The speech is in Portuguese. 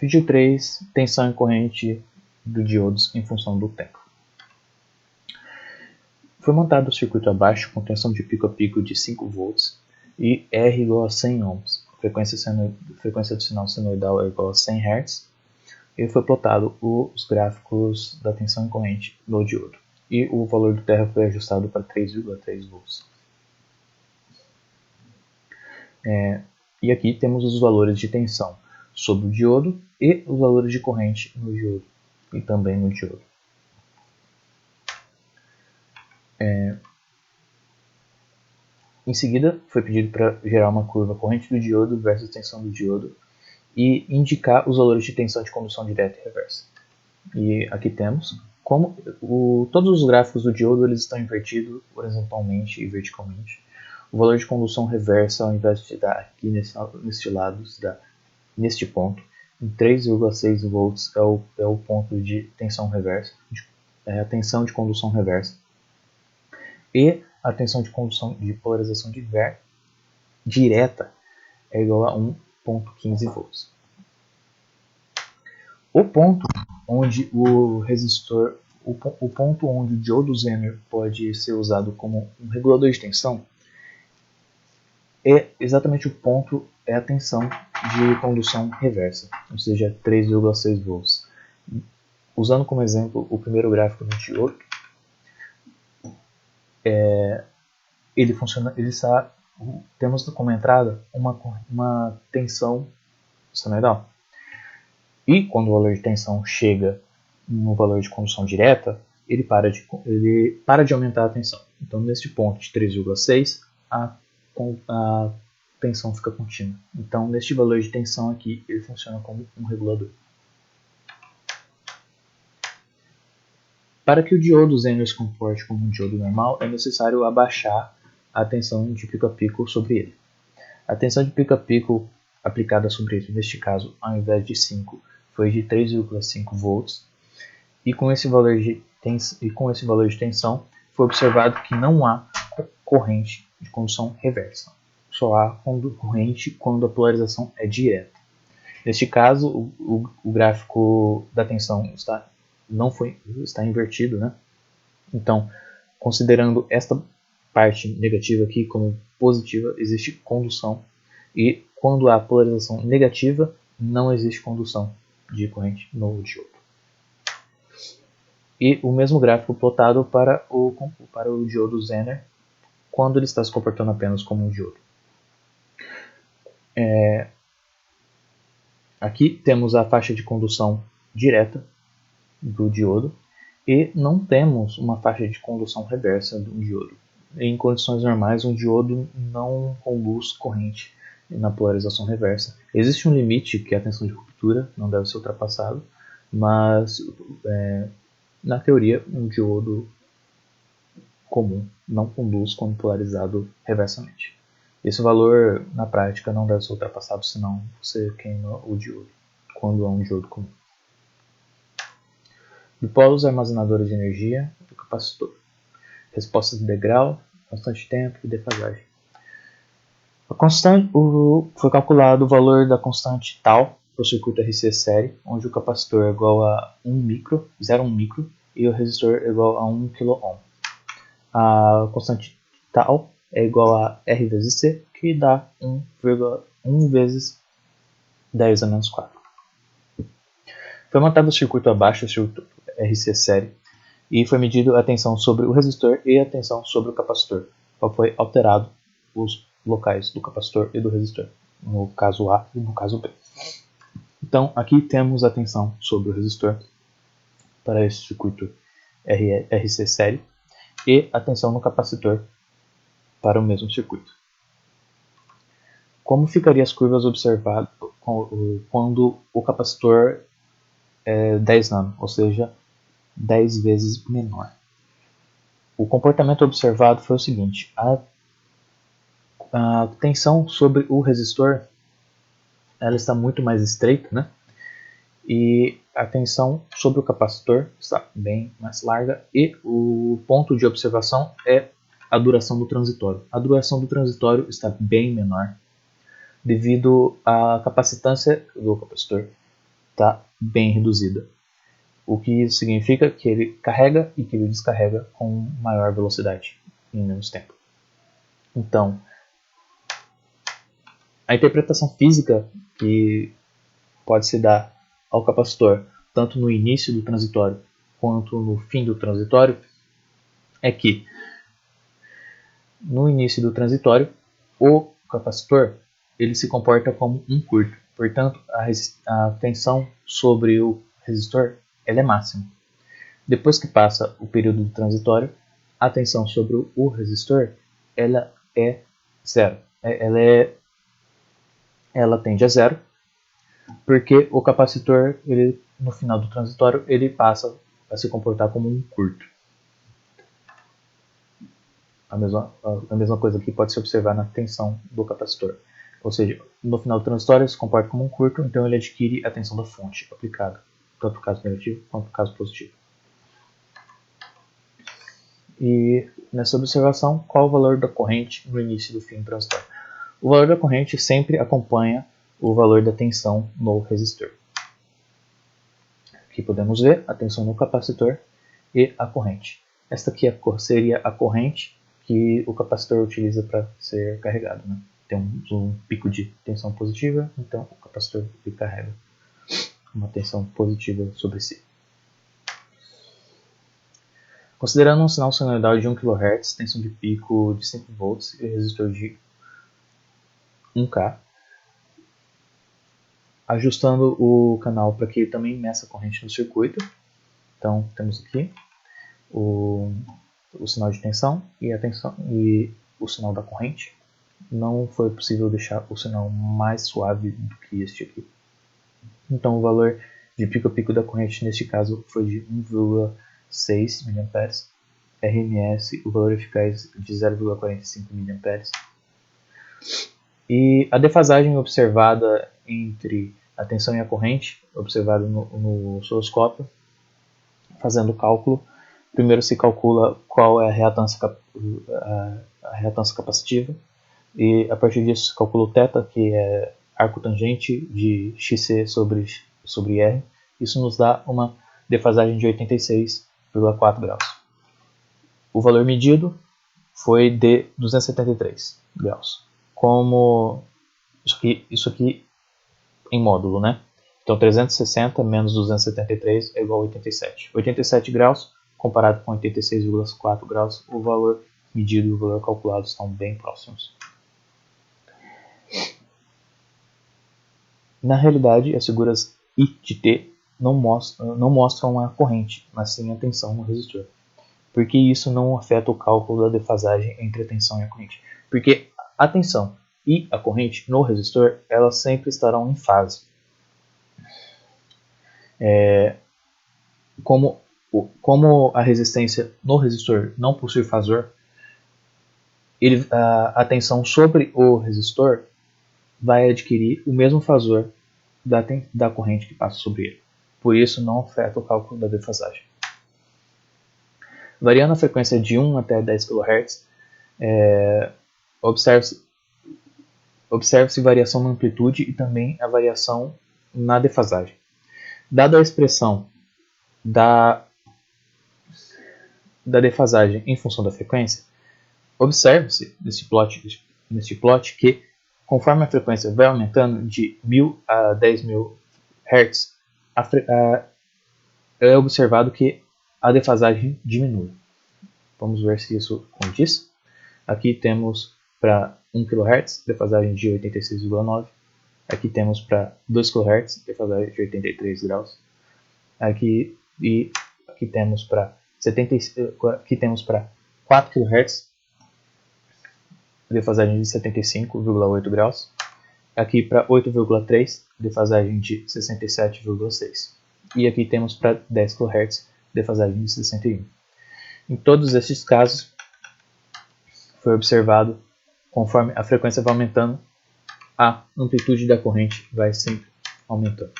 Vídeo 3, tensão e corrente do diodos em função do tempo. Foi montado o circuito abaixo com tensão de pico a pico de 5 volts e R igual a 100 ohms, frequência do sinal senoidal é igual a 100 Hz, e foi plotado os gráficos da tensão e corrente do diodo, e o valor do terra foi ajustado para 3,3 volts. E aqui temos os valores de tensão sobre o diodo e os valores de corrente no diodo e também no diodo. Em seguida, foi pedido para gerar uma curva corrente do diodo versus tensão do diodo e indicar os valores de tensão de condução direta e reversa. E aqui temos como todos os gráficos do diodo eles estão invertidos horizontalmente e verticalmente. O valor de condução reversa, ao invés de dar aqui neste lado, se dá neste ponto, em 3,6 volts é o ponto de tensão reversa, a tensão de condução reversa. E a tensão de condução de polarização direta é igual a 1,15 volts. O ponto onde o resistor, o ponto onde o diodo Zener pode ser usado como um regulador de tensão é exatamente o ponto, é a tensão de condução reversa, ou seja, 3,6 volts. Usando como exemplo o primeiro gráfico do diodo, temos como entrada uma tensão senoidal. E quando o valor de tensão chega no valor de condução direta, ele para de aumentar a tensão. Então, neste ponto de 3,6, a tensão fica contínua. Então, neste valor de tensão aqui, ele funciona como um regulador. Para que o diodo Zener se comporte como um diodo normal, é necessário abaixar a tensão de pico a pico sobre ele. A tensão de pico a pico aplicada sobre ele, neste caso, ao invés de 5, foi de 3,5 volts. E com esse valor de tensão, foi observado que não há corrente de condução reversa. Só há corrente quando a polarização é direta. Neste caso, o gráfico da tensão está invertido, né? Então, considerando esta parte negativa aqui como positiva, existe condução. E quando há polarização negativa, não existe condução de corrente no diodo. E o mesmo gráfico plotado para o diodo Zener, quando ele está se comportando apenas como um diodo. Aqui temos a faixa de condução direta do diodo e não temos uma faixa de condução reversa do diodo. Em condições normais, um diodo não conduz corrente na polarização reversa. Existe um limite, que é a tensão de ruptura, não deve ser ultrapassado, mas na teoria, um diodo comum não conduz quando polarizado reversamente. Esse valor, na prática, não deve ser ultrapassado, senão você queima o diodo, quando é um diodo comum. Dipolos armazenadores de energia do capacitor. Respostas de degrau, constante de tempo e defasagem. Foi calculado o valor da constante tal para o circuito RC série, onde o capacitor é igual a 0,1 micro, e o resistor é igual a 1 kΩ. A constante tal é igual a R vezes C, que dá 1 vezes 10 a menos 4. Foi montado o circuito abaixo, o circuito RC série, e foi medido a tensão sobre o resistor e a tensão sobre o capacitor, qual foi alterado os locais do capacitor e do resistor, no caso A e no caso B. Então, aqui temos a tensão sobre o resistor para esse circuito RC série e a tensão no capacitor para o mesmo circuito. Como ficariam as curvas observadas quando o capacitor é 10 nano, ou seja, 10 vezes menor? O comportamento observado foi o seguinte: a tensão sobre o resistor ela está muito mais estreita, né? E a tensão sobre o capacitor está bem mais larga, e o ponto de observação é a duração do transitório. A duração do transitório está bem menor devido à capacitância do capacitor está bem reduzida. O que isso significa que ele carrega e que ele descarrega com maior velocidade em menos tempo. Então, a interpretação física que pode se dar ao capacitor, tanto no início do transitório quanto no fim do transitório, é que no início do transitório, o capacitor ele se comporta como um curto. Portanto, a tensão sobre o resistor ela é máxima. Depois que passa o período do transitório, a tensão sobre o resistor ela é zero. Ela tende a zero, porque o capacitor ele, no final do transitório ele passa a se comportar como um curto. A mesma coisa que pode se observar na tensão do capacitor. Ou seja, no final do transitório ele se comporta como um curto, então ele adquire a tensão da fonte aplicada, tanto no caso negativo quanto no caso positivo. E nessa observação, qual o valor da corrente no início e do fim do transitório? O valor da corrente sempre acompanha o valor da tensão no resistor. Aqui podemos ver a tensão no capacitor e a corrente. Esta aqui seria a corrente que o capacitor utiliza para ser carregado. Né? Tem um pico de tensão positiva, então o capacitor carrega uma tensão positiva sobre si. Considerando um sinal sinusoidal de 1 kHz, tensão de pico de 5 volts e resistor de 1K, ajustando o canal para que ele também meça a corrente no circuito. Então temos aqui o sinal de tensão e o sinal da corrente. Não foi possível deixar o sinal mais suave do que este aqui. Então o valor de pico a pico da corrente neste caso foi de 1,6 mA, RMS, o valor eficaz de 0,45 mA. E a defasagem observada entre a tensão e a corrente, observada no osciloscópio, fazendo o cálculo, primeiro se calcula qual é a reatância capacitiva, e a partir disso se calcula o θ, que é arco tangente de XC sobre R. Isso nos dá uma defasagem de 86,4 graus. O valor medido foi de 273 graus. Como isso aqui em módulo, né? Então 360 menos 273 é igual a 87. 87 graus comparado com 86,4 graus, o valor medido e o valor calculado estão bem próximos. Na realidade, as figuras I de T não mostram a corrente, mas sim a tensão no resistor. Por que isso não afeta o cálculo da defasagem entre a tensão e a corrente? Porque a tensão e a corrente no resistor, elas sempre estarão em fase. Como a resistência no resistor não possui fasor, a tensão sobre o resistor vai adquirir o mesmo fasor da corrente que passa sobre ele. Por isso não afeta o cálculo da defasagem. Variando a frequência de 1 até 10 kHz, observe-se variação na amplitude e também a variação na defasagem. Dada a expressão da defasagem em função da frequência, observe-se neste plot que, conforme a frequência vai aumentando de 1000 a 10.000 Hz, é observado que a defasagem diminui. Vamos ver se isso condiz. Aqui temos para 1 kHz, defasagem de 86,9. Aqui temos para 2 kHz, defasagem de 83 graus. Aqui temos para 4 kHz, defasagem de 75,8 graus. Aqui para 8,3, defasagem de 67,6. E aqui temos para 10 kHz, defasagem de 61. Em todos estes casos, foi observado, conforme a frequência vai aumentando, a amplitude da corrente vai sempre aumentando.